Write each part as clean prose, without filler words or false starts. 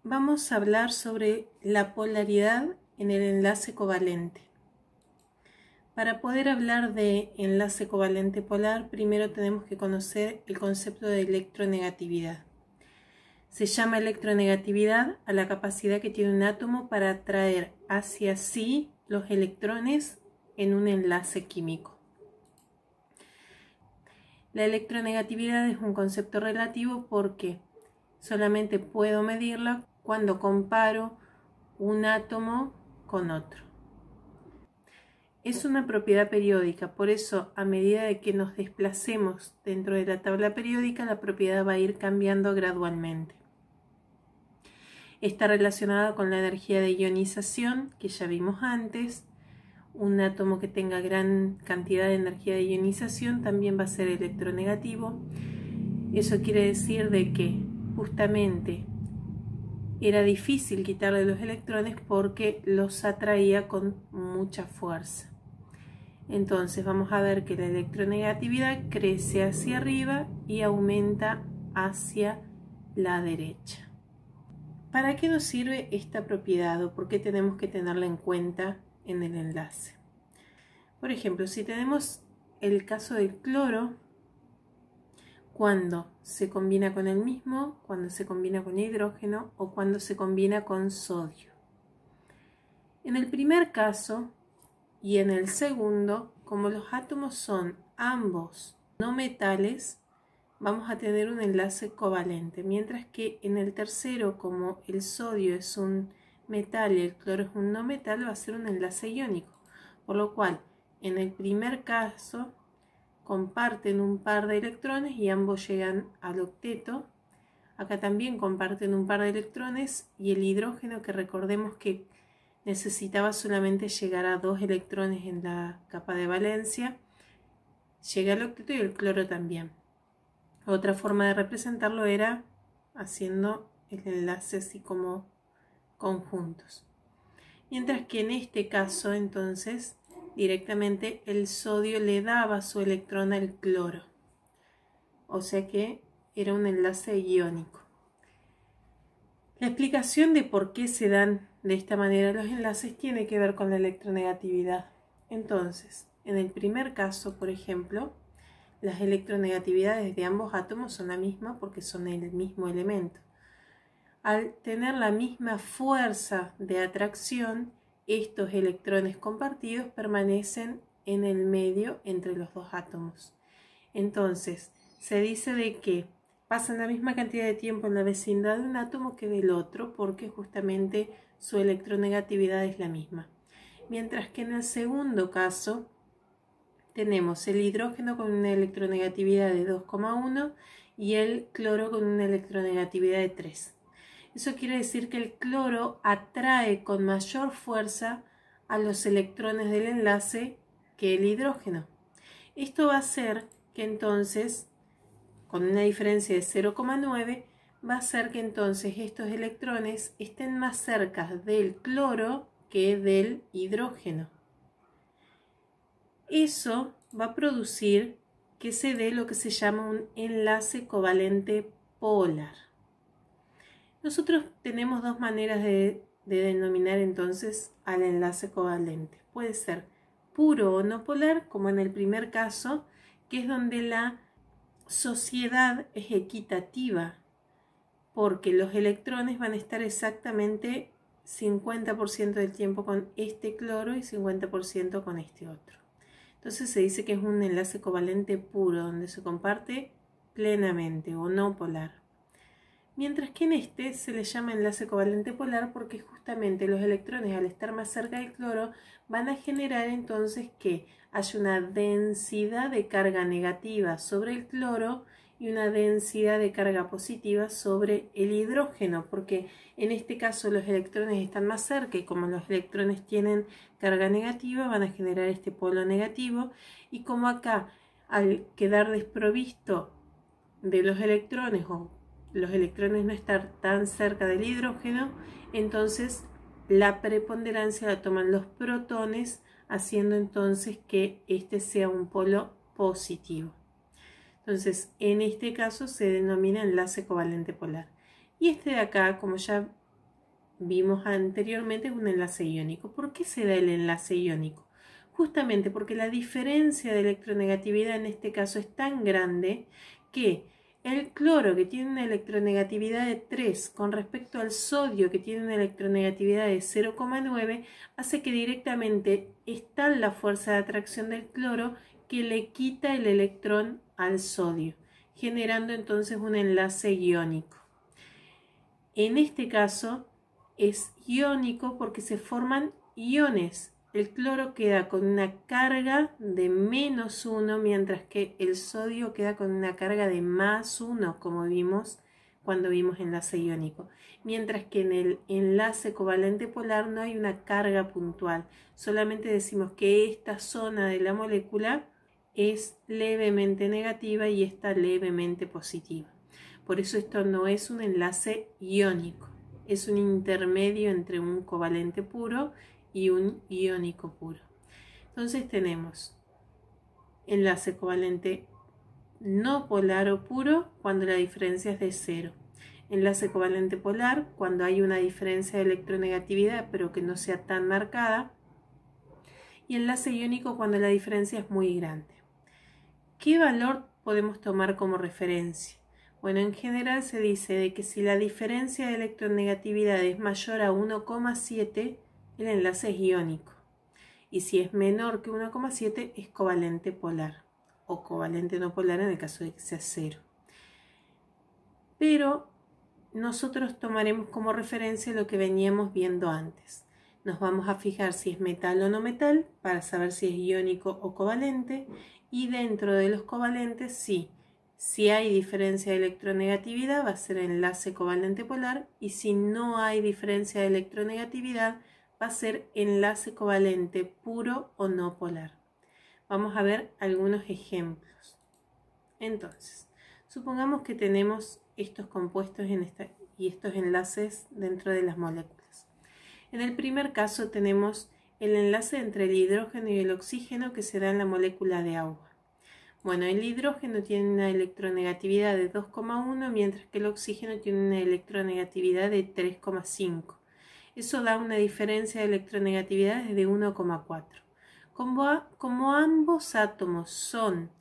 vamos a hablar sobre la polaridad en el enlace covalente. Para poder hablar de enlace covalente polar, primero tenemos que conocer el concepto de electronegatividad. Se llama electronegatividad a la capacidad que tiene un átomo para atraer hacia sí los electrones en un enlace químico. La electronegatividad es un concepto relativo porque solamente puedo medirla cuando comparo un átomo con otro. Es una propiedad periódica, por eso a medida de que nos desplacemos dentro de la tabla periódica, la propiedad va a ir cambiando gradualmente. Está relacionada con la energía de ionización que ya vimos antes. Un átomo que tenga gran cantidad de energía de ionización también va a ser electronegativo. Eso quiere decir de que justamente era difícil quitarle los electrones porque los atraía con mucha fuerza. Entonces vamos a ver que la electronegatividad crece hacia arriba y aumenta hacia la derecha. ¿Para qué nos sirve esta propiedad o por qué tenemos que tenerla en cuenta en el enlace? Por ejemplo, si tenemos el caso del cloro, cuando se combina con el mismo, cuando se combina con hidrógeno o cuando se combina con sodio. En el primer caso y en el segundo, como los átomos son ambos no metales, vamos a tener un enlace covalente, mientras que en el tercero, como el sodio es un metal y el cloro es un no metal, va a ser un enlace iónico, por lo cual en el primer caso comparten un par de electrones y ambos llegan al octeto. Acá también comparten un par de electrones y el hidrógeno, que recordemos que necesitaba solamente llegar a 2 electrones en la capa de valencia, llega al octeto y el cloro también. Otra forma de representarlo era haciendo el enlace así como conjuntos. Mientras que en este caso entonces directamente el sodio le daba su electrón al cloro. O sea que era un enlace iónico. La explicación de por qué se dan de esta manera los enlaces tiene que ver con la electronegatividad. Entonces, en el primer caso, por ejemplo, las electronegatividades de ambos átomos son la misma porque son el mismo elemento. Al tener la misma fuerza de atracción, estos electrones compartidos permanecen en el medio entre los dos átomos. Entonces, se dice de que pasan la misma cantidad de tiempo en la vecindad de un átomo que del otro porque justamente su electronegatividad es la misma. Mientras que en el segundo caso tenemos el hidrógeno con una electronegatividad de 2,1 y el cloro con una electronegatividad de 3. Eso quiere decir que el cloro atrae con mayor fuerza a los electrones del enlace que el hidrógeno. Esto va a hacer que entonces, con una diferencia de 0,9, va a hacer que entonces estos electrones estén más cerca del cloro que del hidrógeno. Eso va a producir que se dé lo que se llama un enlace covalente polar. Nosotros tenemos dos maneras de denominar entonces al enlace covalente. Puede ser puro o no polar, como en el primer caso, que es donde la sociedad es equitativa, porque los electrones van a estar exactamente 50% del tiempo con este cloro y 50% con este otro. Entonces se dice que es un enlace covalente puro, donde se comparte plenamente o no polar. Mientras que en este se le llama enlace covalente polar porque justamente los electrones, al estar más cerca del cloro, van a generar entonces que haya una densidad de carga negativa sobre el cloro y una densidad de carga positiva sobre el hidrógeno, porque en este caso los electrones están más cerca y como los electrones tienen carga negativa van a generar este polo negativo, y como acá al quedar desprovisto de los electrones o los electrones no estar tan cerca del hidrógeno, entonces la preponderancia la toman los protones, haciendo entonces que este sea un polo positivo. Entonces, en este caso se denomina enlace covalente polar. Y este de acá, como ya vimos anteriormente, es un enlace iónico. ¿Por qué se da el enlace iónico? Justamente porque la diferencia de electronegatividad en este caso es tan grande que el cloro, que tiene una electronegatividad de 3 con respecto al sodio, que tiene una electronegatividad de 0,9, hace que directamente está la fuerza de atracción del cloro que le quita el electrón al sodio, generando entonces un enlace iónico. En este caso es iónico porque se forman iones. El cloro queda con una carga de -1, mientras que el sodio queda con una carga de +1, como vimos cuando vimos enlace iónico. Mientras que en el enlace covalente polar no hay una carga puntual. Solamente decimos que esta zona de la molécula es levemente negativa y esta levemente positiva. Por eso esto no es un enlace iónico, es un intermedio entre un covalente puro y un iónico puro. Entonces tenemos enlace covalente no polar o puro cuando la diferencia es de 0. Enlace covalente polar cuando hay una diferencia de electronegatividad pero que no sea tan marcada. Y enlace iónico cuando la diferencia es muy grande. ¿Qué valor podemos tomar como referencia? Bueno, en general se dice de que si la diferencia de electronegatividad es mayor a 1,7, el enlace es iónico. Y si es menor que 1,7 es covalente polar o covalente no polar en el caso de que sea 0. Pero nosotros tomaremos como referencia lo que veníamos viendo antes. Nos vamos a fijar si es metal o no metal para saber si es iónico o covalente, y dentro de los covalentes si hay diferencia de electronegatividad va a ser enlace covalente polar, y si no hay diferencia de electronegatividad va a ser enlace covalente puro o no polar. Vamos a ver algunos ejemplos. Entonces, supongamos que tenemos estos compuestos y estos enlaces dentro de las moléculas. En el primer caso tenemos el enlace entre el hidrógeno y el oxígeno que se da en la molécula de agua. Bueno, el hidrógeno tiene una electronegatividad de 2,1, mientras que el oxígeno tiene una electronegatividad de 3,5. Eso da una diferencia de electronegatividades de 1,4. Como ambos átomos son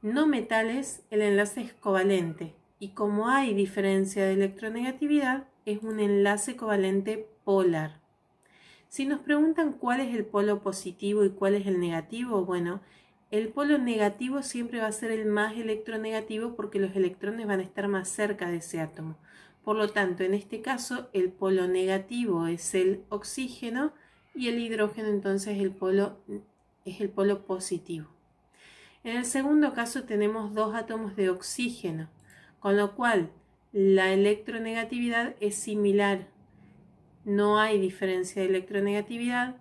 no metales, el enlace es covalente, y como hay diferencia de electronegatividad, es un enlace covalente polar. Si nos preguntan cuál es el polo positivo y cuál es el negativo, bueno, el polo negativo siempre va a ser el más electronegativo porque los electrones van a estar más cerca de ese átomo. Por lo tanto, en este caso, el polo negativo es el oxígeno y el hidrógeno entonces es el polo positivo. En el segundo caso tenemos dos átomos de oxígeno, con lo cual la electronegatividad es similar. No hay diferencia de electronegatividad,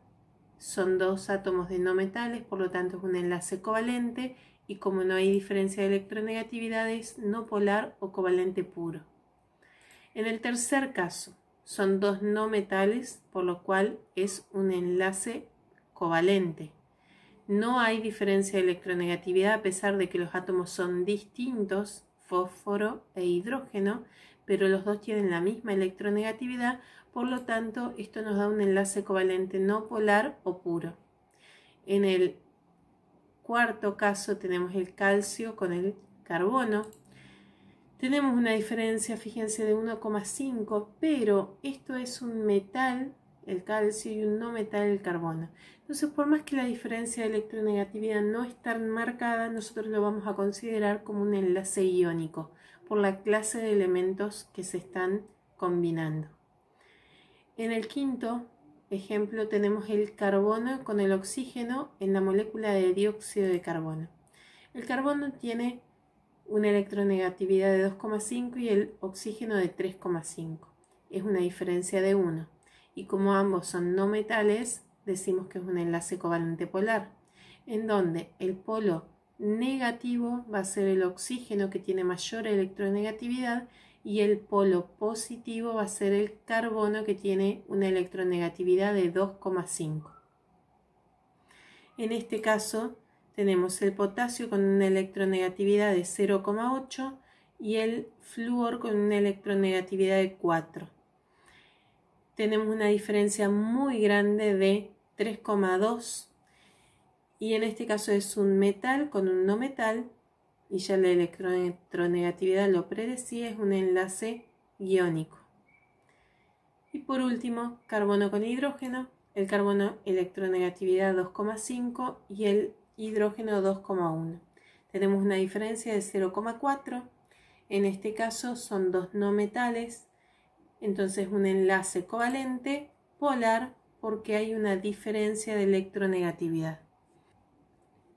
son dos átomos de no metales, por lo tanto es un enlace covalente, y como no hay diferencia de electronegatividad es no polar o covalente puro. En el tercer caso son dos no metales, por lo cual es un enlace covalente. No hay diferencia de electronegatividad a pesar de que los átomos son distintos, fósforo e hidrógeno, pero los dos tienen la misma electronegatividad, por lo tanto esto nos da un enlace covalente no polar o puro. En el cuarto caso tenemos el calcio con el carbono. Tenemos una diferencia, fíjense, de 1,5, pero esto es un metal, el calcio, y un no metal, el carbono. Entonces, por más que la diferencia de electronegatividad no es tan marcada, nosotros lo vamos a considerar como un enlace iónico, por la clase de elementos que se están combinando. En el quinto ejemplo tenemos el carbono con el oxígeno en la molécula de dióxido de carbono. El carbono tiene una electronegatividad de 2,5 y el oxígeno de 3,5. Es una diferencia de 1. Y como ambos son no metales, decimos que es un enlace covalente polar, en donde el polo negativo va a ser el oxígeno, que tiene mayor electronegatividad, y el polo positivo va a ser el carbono, que tiene una electronegatividad de 2,5. En este caso tenemos el potasio con una electronegatividad de 0,8 y el flúor con una electronegatividad de 4. tenemos una diferencia muy grande de 3,2 y en este caso es un metal con un no metal y ya la electronegatividad lo predecía, es un enlace iónico. Y por último, carbono con hidrógeno, el carbono electronegatividad 2,5 y el hidrógeno 2,1. Tenemos una diferencia de 0,4, en este caso son dos no metales, entonces un enlace covalente polar porque hay una diferencia de electronegatividad.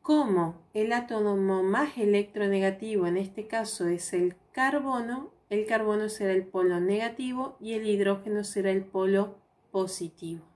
Como el átomo más electronegativo en este caso es el carbono será el polo negativo y el hidrógeno será el polo positivo.